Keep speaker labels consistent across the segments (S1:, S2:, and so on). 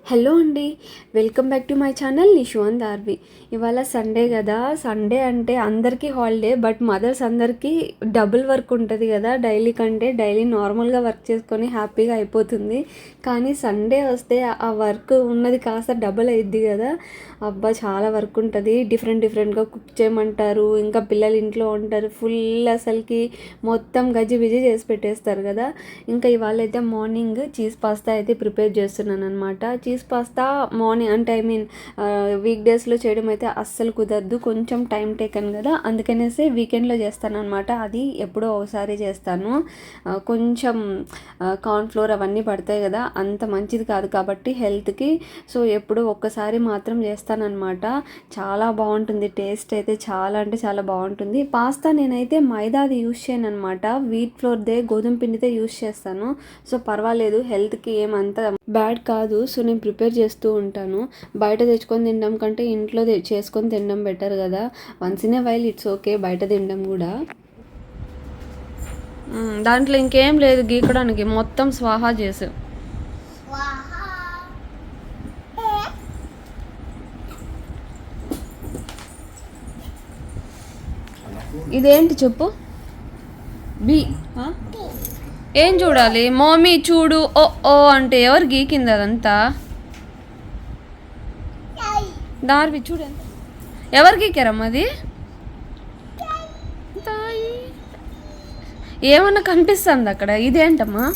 S1: Hello అండి, welcome back to my channel Nishu and Darvi. ఇవాళ Sunday కదా. సండే అంటే అందరికీ హాలిడే, బట్ మదర్స్ అందరికీ డబుల్ వర్క్ ఉంటుంది కదా. డైలీ కంటే డైలీ నార్మల్గా వర్క్ చేసుకొని హ్యాపీగా అయిపోతుంది. కానీ సండే వస్తే ఆ వర్క్ ఉన్నది కాస్త డబుల్ అయ్యిద్ది కదా. అబ్బా చాలా వర్క్ ఉంటుంది. డిఫరెంట్గా కుక్ చేయమంటారు. ఇంకా పిల్లలు ఇంట్లో ఉంటారు. ఫుల్ అసలుకి మొత్తం గజిబిజి చేసి పెట్టేస్తారు కదా. ఇంకా ఇవాళ అయితే మార్నింగ్ చీజ్ పాస్తా అయితే ప్రిపేర్ చేస్తున్నాను అనమాట. చీజ్ పాస్తా మార్నింగ్ అంటే వీక్ డేస్లో చేయడం అయితే అస్సలు కుదరదు, కొంచెం టైం టేకన్ కదా. అందుకనేసి వీకెండ్లో చేస్తాను అనమాట. అది ఎప్పుడో ఒకసారి చేస్తాను. కొంచెం కార్న్ఫ్లోర్ అవన్నీ పడతాయి కదా, అంత మంచిది కాదు కాబట్టి హెల్త్కి. సో ఎప్పుడో ఒక్కసారి మాత్రం చేస్తానన్నమాట. చాలా బాగుంటుంది టేస్ట్ అయితే, చాలా అంటే చాలా బాగుంటుంది. పాస్తా నేనైతే మైదాది యూస్ చేయను అనమాట, వీట్ ఫ్లోర్దే గోధుమ పిండితే యూస్ చేస్తాను. సో పర్వాలేదు, హెల్త్కి ఏమంత బ్యాడ్ కాదు. సో నేను ప్రిపేర్ చేస్తూ ఉంటాను. బయట తెచ్చుకొని తినడం కంటే ఇంట్లో చేసుకొని తినడం బెటర్ కదా. Once in a while it's okay బయట తినడం కూడా. దాంట్లో ఇంకేం లేదు గీకడానికి, మొత్తం స్వాహా చేసు. ఇదేంటి చెప్పు. బి ఏం చూడాలి? మమ్మీ చూడు ఓ ఓ అంటే ఎవరు గీకింది అదంతా? దార్వి చూడు, ఎవరు గీకారమ్మా అది? ఏమన్నా కనిపిస్తుంది అక్కడ? ఇదేంటమ్మా?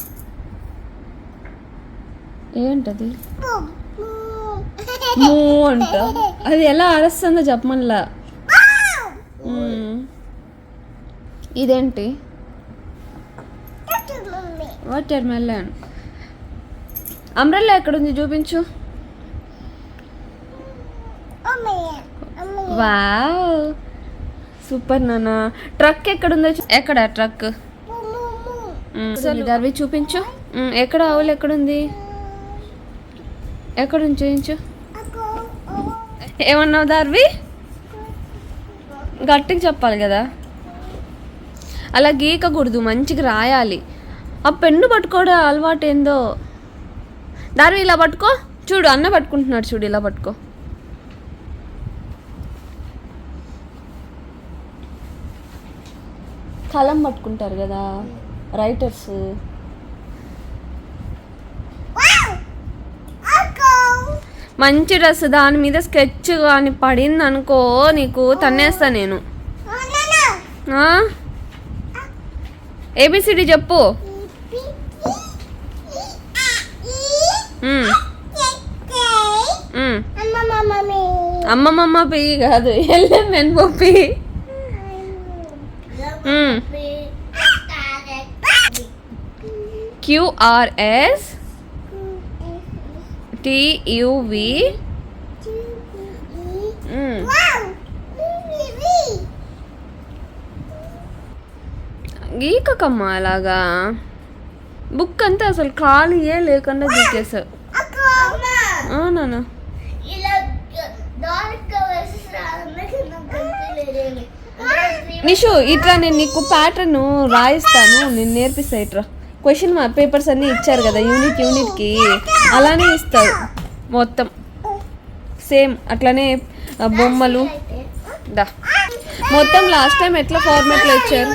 S1: ఏంటది? మూ అంట. అది ఎలా అరుస్తుందో చెప్పమల్లా. ఇదేంటి? Water melon. అంబ్రెల్లా ఎక్కడుంది చూపించు. వావ్ సూపర్ నాన్న. ట్రక్ ఎక్కడుందో ఎక్కడ ట్రక్? దార్వి చూపించు. ఎక్కడ ఆవులు ఎక్కడుంది? ఎక్కడుంది చూపించు. ఏమన్నావు దార్వి? గట్టిగా చెప్పాలి కదా, అలా గీకకూడదు, మంచిగా రాయాలి. ఆ పెన్ను పట్టుకోవడం అలవాటు ఏందో. దార్వి ఇలా పట్టుకో, చూడు అన్న పట్టుకుంటున్నాడు చూడు, ఇలా పట్టుకో. కలం పట్టుకుంటారు కదా రైటర్స్. మంచి డ్రెస్, దాని మీద స్కెచ్ కానీ పడింది అనుకో నీకు తన్నేస్తా నేను. ఏబిసిడి చెప్పు. అమ్మమ్మ పి కాదు, ఎల్ఎంఎన్ పి. QRS TUV. గీకమ్మా అలాగా. బుక్ అంతా అసలు ఖాళీయే లేకుండా గీకేసావు. నాన్న నిషు ఇట్లా నేను నీకు ప్యాటర్న్ రాయిస్తాను, నేను నేర్పిస్తా. ఇట్రా క్వశ్చన్ పేపర్స్ అన్నీ ఇచ్చారు కదా యూనిట్కి, అలానే ఇస్తారు మొత్తం సేమ్ అట్లానే. బొమ్మలు దా మొత్తం లాస్ట్ టైం ఎట్లా ఫార్మాట్లో ఇచ్చారు.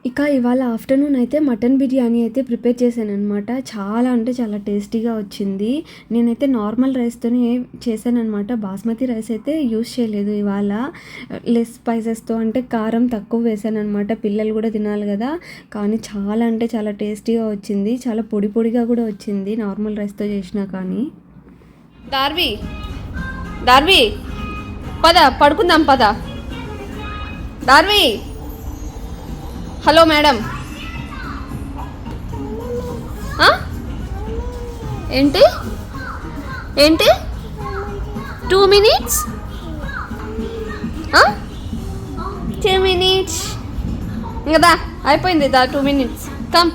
S1: ఇక ఇవాళ ఆఫ్టర్నూన్ అయితే మటన్ బిర్యానీ అయితే ప్రిపేర్ చేశాను అనమాట. చాలా అంటే చాలా టేస్టీగా వచ్చింది. నేనైతే నార్మల్ రైస్తోనే చేశాను అనమాట, బాస్మతి రైస్ అయితే యూస్ చేయలేదు ఇవాళ. లెస్ స్పైసెస్తో అంటే కారం తక్కువ వేసాను అనమాట, పిల్లలు కూడా తినాలి కదా. కానీ చాలా అంటే చాలా టేస్టీగా వచ్చింది, చాలా పొడి పొడిగా కూడా వచ్చింది నార్మల్ రైస్తో చేసినా. కానీ దార్వి పద పడుకుందాం పద. Darvi hello madam. ఏంటి ఏంటి 2 minutes? 2 minutes ఇంకా అయిపోయింది 2 minutes. Come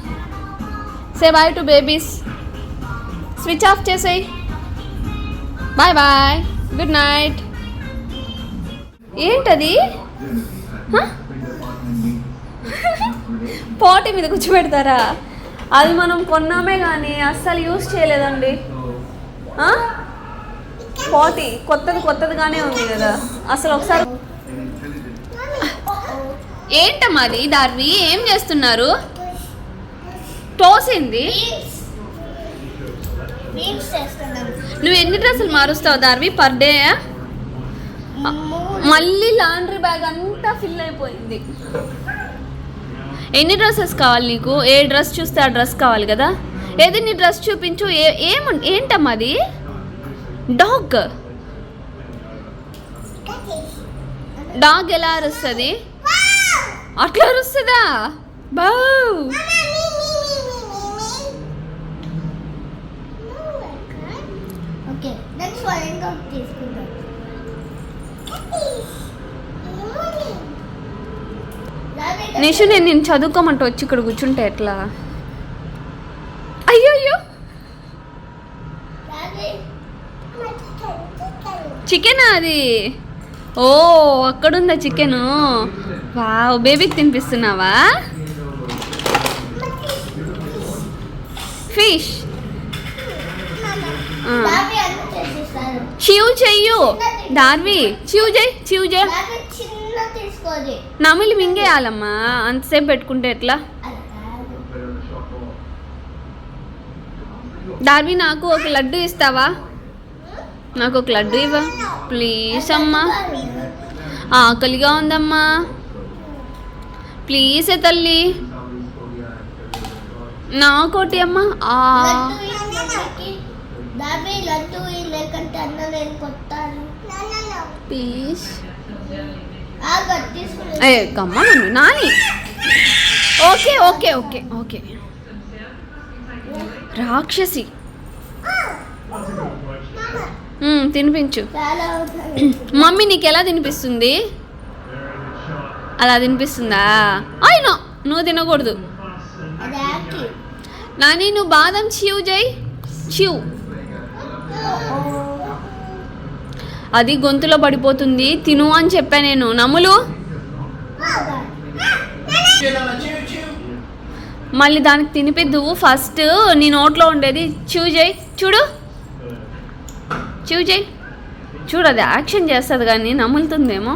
S1: say bye to babies. Switch off చేసేయి. Bye bye, good night. ఏంటది? పోటీ మీద కూర్చోబెడతారా? అది మనం కొన్నామే కానీ అస్సలు యూజ్ చేయలేదండి. పోటీ కొత్తదిగానే ఉంది కదా అసలు. ఒకసారి ఏంటమ్మా అది దార్వి, ఏం చేస్తున్నారు? తోసింది. నువ్వు ఎన్ని డ్రెస్సులు మారుస్తావు దార్వి పర్ డే? మళ్ళీ లాండ్రీ బ్యాగ్ అంతా ఫిల్ అయిపోయింది. ఎన్ని డ్రెస్సెస్ కావాలి నీకు? ఏ డ్రెస్ చూస్తే ఆ డ్రెస్ కావాలి కదా. ఏది నీ డ్రెస్ చూపించు. ఏంటమ్మా అది? డాగ్ ఎలా అరుస్తుంది? అట్లా అరుస్తుందా? బావ్. నిషు, నేను చదువుకోమంటే వచ్చి ఇక్కడ కూర్చుంటే ఎట్లా? అయ్యో చికెనా అది? ఓ అక్కడుందా చికెను? వావ్, బేబీకి తినిపిస్తున్నావా? ఫిష్. చివ్ చెయ్యు దార్వి, చివ్ చేయి. నమిలి మింగేయాలమ్మా, అంతసేపు పెట్టుకుంటే ఎట్లా? దార్వి, నాకు ఒక లడ్డు ఇస్తావా? నాకు ఒక లడ్డు ఇవ్వ ప్లీజ్ అమ్మా. ఆకలిగా ఉందమ్మా, ప్లీజ్ తల్లి, నాకోటి అమ్మా. ప్లీజ్ కమ్మా నన్ను నాని. ఓకే రాక్షసి, తినిపించు. మమ్మీ నీకు ఎలా తినిపిస్తుంది? అలా తినిపిస్తుందా? అయినా నువ్వు తినకూడదు నాని. నువ్వు బాదం చివ్. అది గొంతులో పడిపోతుంది, తిను అని చెప్పా నేను. నమ్ములు మళ్ళీ దానికి తినిపిద్దు. ఫస్ట్ నీ నోట్లో ఉండేది చివ్ చేయి. చూడు అది యాక్షన్ చేస్తుంది కానీ నమ్ములుతుందేమో.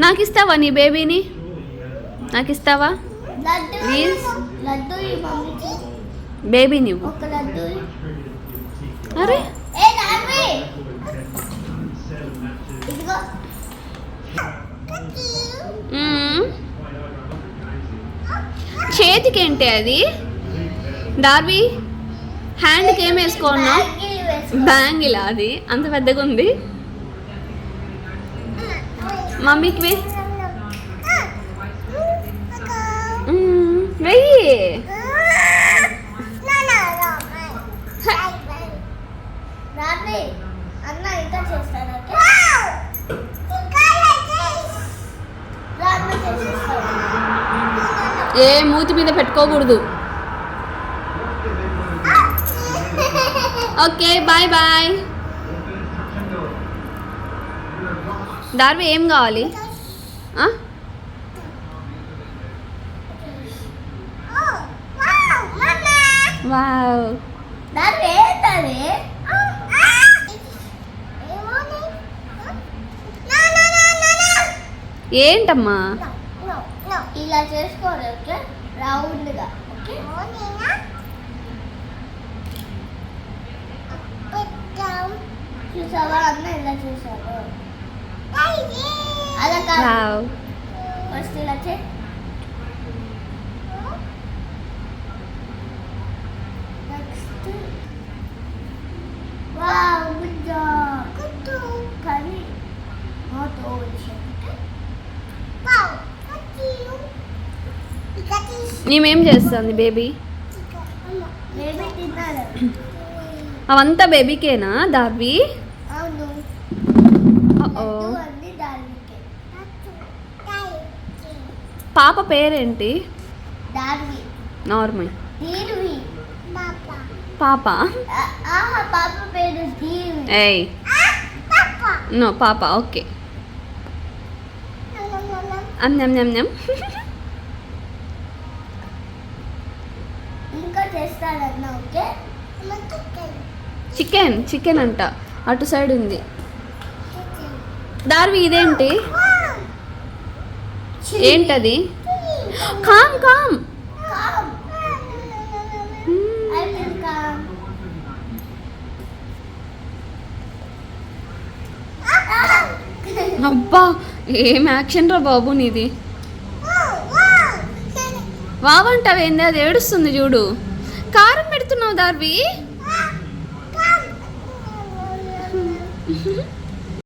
S1: నాకు ఇస్తావా నీ బేబీని? నాకు ఇస్తావా ప్లీజ్? బేబీ నువ్వు. అరే చేతికి ఏంటి అది డార్బీ? హ్యాండ్కి ఏం వేసుకున్నావు? బ్యాంగిల్. అది అంత పెద్దగా ఉంది. మమ్మీకి వెయ్యి. ఏ మూతి మీద పెట్టుకోకూడదు. Okay bye. డార్బీ ఏం కావాలి? వావ్, ఏంటమ్మా?
S2: ఇలా చేసుకోవాలి. ఓకే, రౌండ్గా. ఓకే, చూసావా అన్న ఇలా చూసావు? అలా కాదు, ఫస్ట్ ఇలా చే. Next wow, good job. కానీ నాట్ ఓవర్.
S1: నీమేం చేస్తుంది బేబీ? అవంతా బేబీకేనా దార్వి? పాప పేరేంటి? నార్మల్.
S2: దీర్వి
S1: పాప.
S2: ఆహా పాప పేరు దీర్వి.
S1: ఏయ్
S2: పాప
S1: నో పాప. ఓకే. అన్నం నమ్ నమ్.
S2: ఇంకా చేస్తాడన్నా ఓకే.
S1: చికెన్ చికెన్ అంట. అటు సైడ్ ఉంది. దార్వి ఇదేంటి? ఏంటది? Calm calm. అబ్బా ఏం యాక్షన్ రా బాబు నీది. వావంటావేంది? అది ఏడుస్తుంది చూడు. కారం పెడుతున్నావు దార్వి.